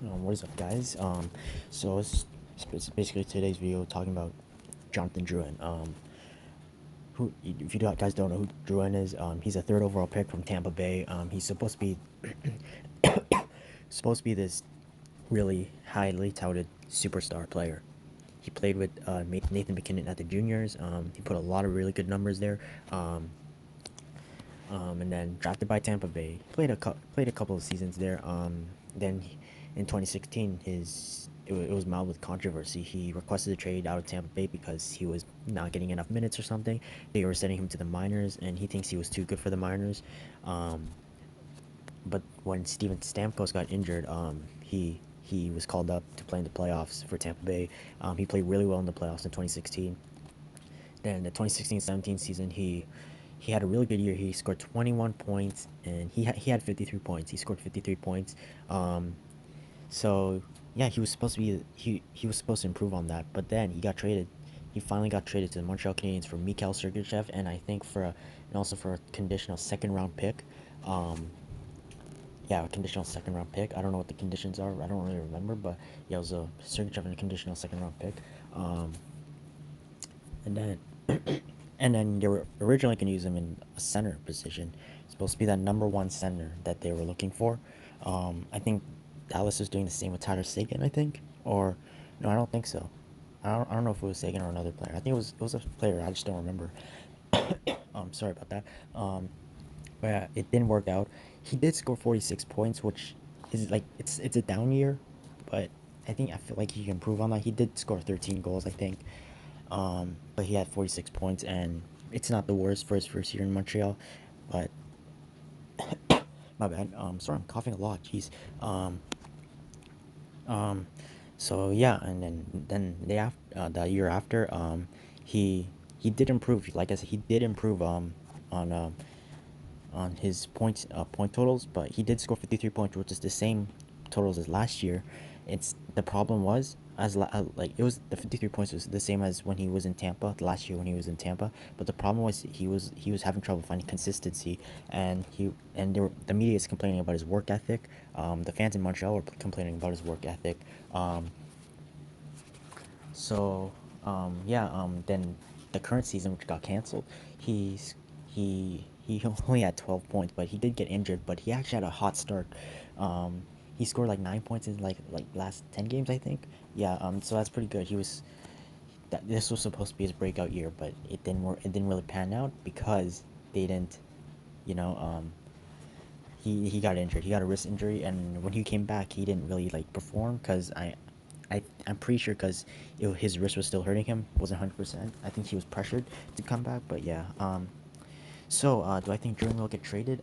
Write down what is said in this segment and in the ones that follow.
What is up, guys? So it's basically today's video talking about Jonathan Drouin. Who, if you guys don't know who Drouin is, he's a third overall pick from Tampa Bay. He's supposed to be this really highly touted superstar player. He played with Nathan McKinnon at the juniors. He put a lot of really good numbers there. And then drafted by Tampa Bay. Played a couple of seasons there. In 2016, it was mild with controversy. He requested a trade out of Tampa Bay because he was not getting enough minutes or something. They were sending him to the minors, and he thinks he was too good for the minors. But when Steven Stamkos got injured, he was called up to play in the playoffs for Tampa Bay. He played really well in the playoffs in 2016. Then the 2016-17 season, he had a really good year. He scored 21 points, and he had 53 points. He scored 53 points. So yeah, he was supposed to be he was supposed to improve on that. But then he got traded. He finally got traded to the Montreal Canadiens for Mikhail Sergachev, and I think and also for a conditional second round pick. Yeah, a conditional second round pick. I don't know what the conditions are. I don't really remember, but yeah, it was a Sergachev and a conditional second round pick. And then and then they were originally going to use him in a center position. It's supposed to be that number one center that they were looking for. I think Dallas is doing the same with Tyler Sagan. I think, or no, I don't think so. I don't know if it was Sagan or another player. I think it was a player. I just don't remember. Sorry about that. But yeah, it didn't work out. He did score 46 points, which is like it's a down year, but I feel like he can improve on that. He did score 13 goals, I think. But he had 46 points, and it's not the worst for his first year in Montreal. But my bad. Sorry, I'm coughing a lot. Jeez. Um, so yeah, and then the year after, he he did improve. Like I said, he did improve on his point totals, but he did score 53 points, which is the same totals as last year. It's the problem was like it was the 53 points was the same as when he was in Tampa last year when he was in Tampa, but the problem was he was having trouble finding consistency, and the media is complaining about his work ethic. The fans in Montreal were complaining about his work ethic. So yeah, then the current season, which got canceled, he only had 12 points, but he did get injured. But he actually had a hot start. He scored like 9 points in like last 10 games, I think. Yeah. So that's pretty good. This was supposed to be his breakout year, but it didn't work. It didn't really pan out because they didn't, you know, he got injured. He got a wrist injury, and when he came back, he didn't really like perform because I'm pretty sure because his wrist was still hurting him. Wasn't 100%. I think he was pressured to come back, but yeah. So do I think Drouin will get traded?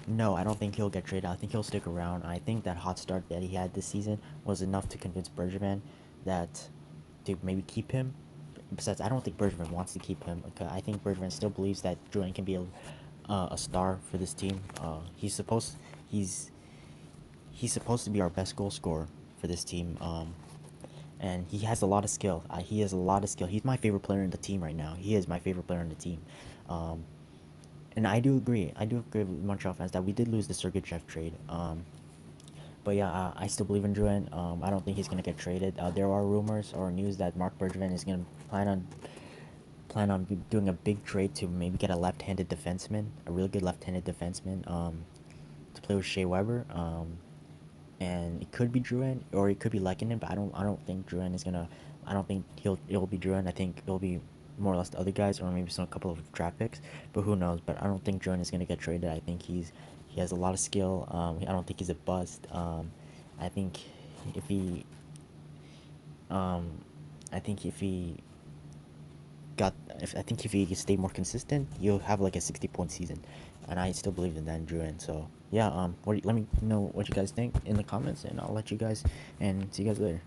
No, I don't think he'll get traded. I think he'll stick around. I think that hot start that he had this season was enough to convince Bergevin that to maybe keep him. Besides, I don't think Bergevin wants to keep him. I think Bergevin still believes that Drouin can be a star for this team. He's he's supposed to be our best goal scorer for this team. And he has a lot of skill. He has a lot of skill. He's my favorite player in the team right now. He is my favorite player in the team. Um, and I do agree. I do agree with Montreal fans that we did lose the Sergachev trade. But yeah, I still believe in Drouin. I don't think he's gonna get traded. There are rumors or news that Mark Bergevin is gonna plan on doing a big trade to maybe get a left-handed defenseman, a really good left-handed defenseman, to play with Shea Weber. And it could be Drouin or it could be Lekanen, but I don't think Drouin is gonna. I don't think it'll be Drouin. I think it'll be more or less the other guys or maybe some couple of draft picks, but who knows? But I don't think Drouin is gonna get traded. I think he has a lot of skill. I don't think he's a bust. I think if he um, I think if he stayed more consistent, he'll have like a 60-point season, and I still believe in that Drouin. So yeah, let me know what you guys think in the comments, and I'll let you guys and see you guys later.